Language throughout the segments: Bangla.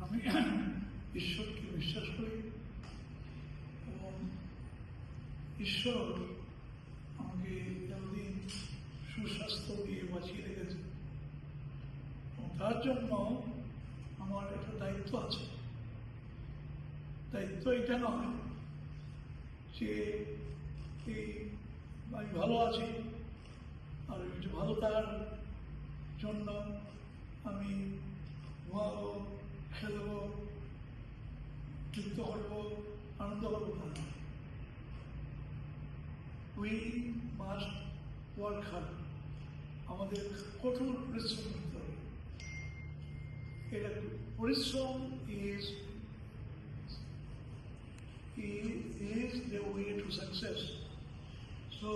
আমি ঈশ্বরকে বিশ্বাস করি এবং ঈশ্বর আমাকে এতদিন সুস্বাস্থ্য দিয়ে বাঁচিয়ে রেখেছে এবং তার জন্য আমার একটা দায়িত্ব আছে। দায়িত্ব এটা নয় যে আমি ভালো আছি আর একটু ভালো থাকার জন্য আমি ঘুমাবো, খেলবো, যুক্ত করবো, আনন্দ করবো না। উই মাস্ট ওয়ার্ক হার্ড, আমাদের কঠোর পরিশ্রম করতে হবে। এটা পরিশ্রম is the way to success. So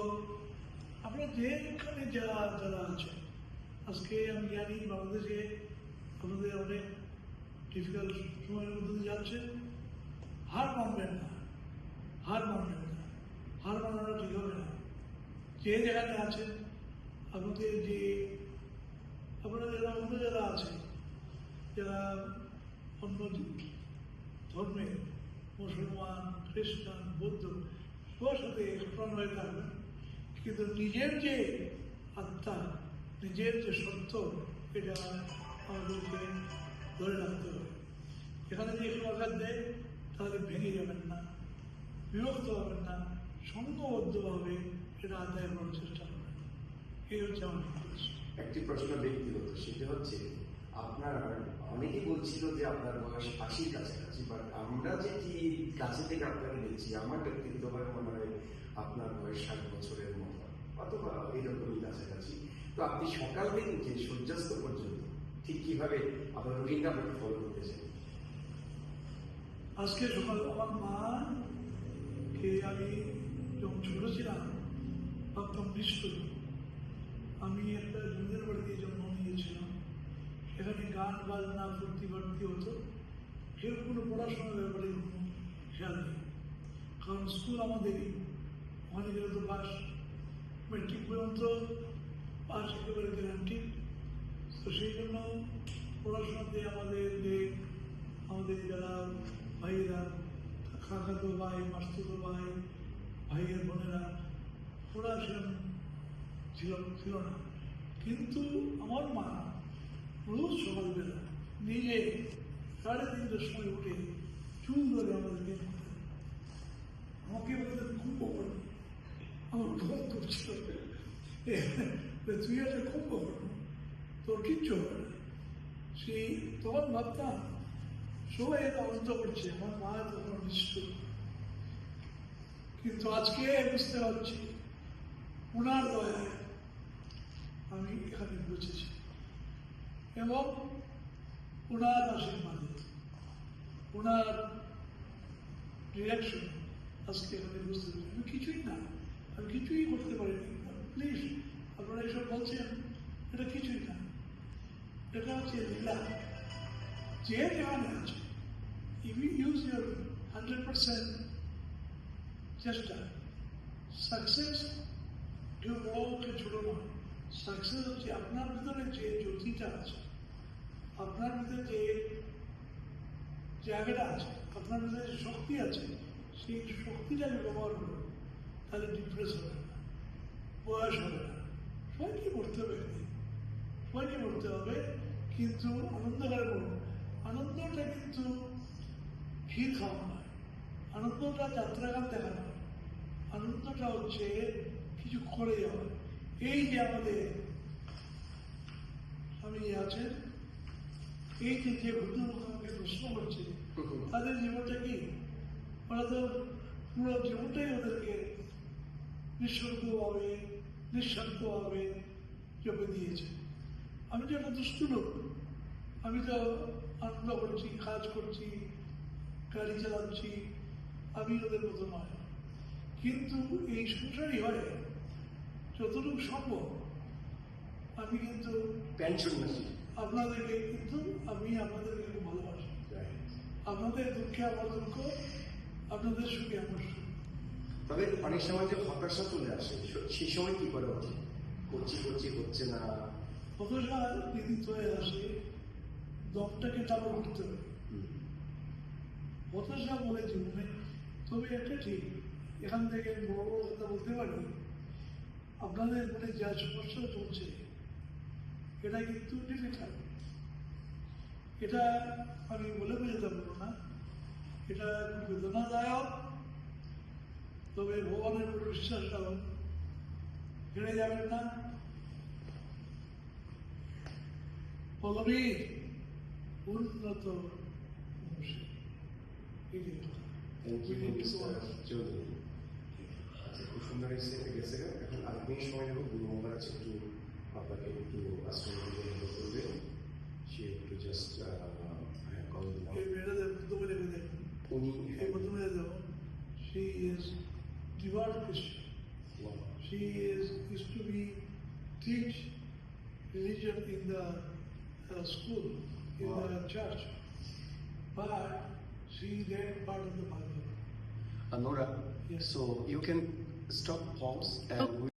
আমরা যেখানে যারা আছে, আজকে আমি জানি বাংলাদেশে আপনাদের অনেক ডিফিকাল্ট সময়ের মধ্যে দিয়ে যাচ্ছে। হার মানবেন না, হার মানবেন না, হার মানানো ঠিক হবে না। যে জায়গাতে আছেন আপনাদের আপনারা যারা অন্য যারা আছে, যারা অন্য ধর্মের মুসলমান, খ্রিস্টান, বৌদ্ধ সবার সাথে স্মরণ হয়ে থাকবেন, কিন্তু নিজের যে আত্মা, নিজের যে সত্য, এটা আমাদেরকে ধরে রাখতে হবে। এখানে যদি একটু আঘাত দেয় তাহলে ভেঙে যাবেন না, বিরক্ত হবেন না, সংঘবদ্ধভাবে এটা আদায় করার চেষ্টা করবেন। এই হচ্ছে আমার উদ্দেশ্য। একটি প্রশ্ন ব্যক্তিগত, সেটা হচ্ছে আপনার অনেকেই বলছিল যে আপনার বয়স ৮০ কাছাকাছি, বাট আমরা যেটি কাছে থেকে আপনাকে দেখছি, আমার ব্যক্তিগতভাবে মনে হয় আপনার বয়স ৬০ বছরের মতো অথবা এরকমই কাছাকাছি। তো আপনি সকাল থেকে উঠে সূর্যাস্ত পর্যন্ত ঠিক কিভাবে আপনার রুটিনটা আপনাকে ফলো করতে চান? আজকে সকাল আমার মাকে আমি যখন ছোট ছিলাম ভাবতাম নিশ্চয় আমি একটা জমিদার বাড়িতে জন্ম নিয়েছিলাম, এখানে গান বাজনা ফুর্তি বাড়তি হতো, কেউ কোনো পড়াশোনার ব্যাপারে কোনো খেয়াল নেই, কারণ স্কুল আমাদেরই, ওখানে গেলে তো পাস, মেট্রিক পর্যন্ত পাস একেবারে গ্যারান্টি। তো সেই জন্য পড়াশোনাতে আমাদের যারা ভাইয়েরা, কাকাতো ভাই, মাস্তুতো ভাই, ভাইয়ের বোনেরা, ওরা সেরকম ছিল না। কিন্তু আমার মা রোজ সকালবেলা নিজে 3:30টার সময় উঠে চুল ধরে আমাদেরকে আমাকে বলতেন কুম্ভকর্ণ। আমার ঘর করছিল, তুই একটা কুম্ভকর্ণ, তোর কিচ্ছু হবে না। সেই তখন ভাবতাম সবাই এটা আনন্দ করছে, আমার মা তখন নিশ্চয়। কিন্তু আজকে বুঝতে পারছি ওনার দয়ায় আমি এখানে বুঝেছি এবং ওনার আশীর্বাদে, ওনার ডিরেকশন আজকে এখানে বুঝতে পারি। আমি কিছুই না, আমি কিছুই করতে পারিনি। প্লিজ আপনারা এসব বলছেন, এটা কিছুই না, এটা হচ্ছে লীলা। যে যেখানে আছে, if you use your 100% চেষ্টা, সাকসেস কেউ বড়কে ছোট নয়। সাকসেস হচ্ছে আপনার ভিতরে যে জ্যোতিটা আছে, আপনার ভিতরে যে জায়গাটা আছে, আপনার ভিতরে যে শক্তি আছে, সেই শক্তিটাকে ব্যবহার করুন, তাহলে ডিপ্রেস হবে না, বয়স হবে না। সবাইকে করতে হবে, সবাইকে করতে হবে, কিন্তু আনন্দ করে করুন। আনন্দটা কিন্তু ক্ষীর খাওয়া নয়, আনন্দটা যাত্রাগান দেখা নয়, আনন্দটা হচ্ছে কিছু করে যাওয়া। এই যে আমাদের স্বামী আছেন, এই যে ভদ্রলোক আমাকে প্রশ্ন করছে, তাদের জীবনটা কি? ওরা তো পুরো জীবনটাই ওদেরকে নিঃশব্দভাবে, নিঃস্বার্থভাবে চেপে দিয়েছে। আমি তো একটা দুষ্টু লোক, আমি তো আনন্দ করছি, কাজ করছি, গাড়ি চালাচ্ছি, আমি ওদের মতো নয়। কিন্তু এই সংসারই হয় যতটুকু সম্ভব। আমি কিন্তু পেনশন আপনাদেরকে কিন্তু আমি আপনাদেরকে খুব ভালোবাসি। আপনাদের দুঃখে আমার দুঃখ, আপনাদের সুখে আমার সুখ। তবে অনেক সময় যে হতাশা চলে আসে, সেই সময় কি করে করছি হচ্ছে না, হতাশা নিদিত হয়ে আসে, দমটাকে চালু করতে হবে। হতাশা বলে জীবনে। তবে একটা ঠিক, এখান থেকে আমি বড় বড় কথা বলতে পারি, আপনাদের মনে যা সমস্যা চলছে এটা কিন্তু ডিফিকাল্ট। এটা আমি বলে বোঝাতে পারবো না, এটা খুব বেদনাদায়ক। তবে ভগবানের উপর বিশ্বাস রাখুন, হেরে যাবেন না। পল্লবীর উন্নত বংশে এই যে কথা। Thank you mister Chowdhury. আচ্ছা, খুব সুন্দর গেছে। এখন আপনি সময় নেব গুরু মহারাজ একটু আপনাকে একটু আশ্রম করবে, সে একটু জাস্ট কল দিলাম। এই মেয়েটাদের প্রথমে রেখে দেখুন, উনি এই প্রথমে দেখুন, she is devout Christian. She is to be teach religion in the school, in Wow. the church, but she read part of the Bible. Nora, Yes. so you can stop, pause, and Oh. we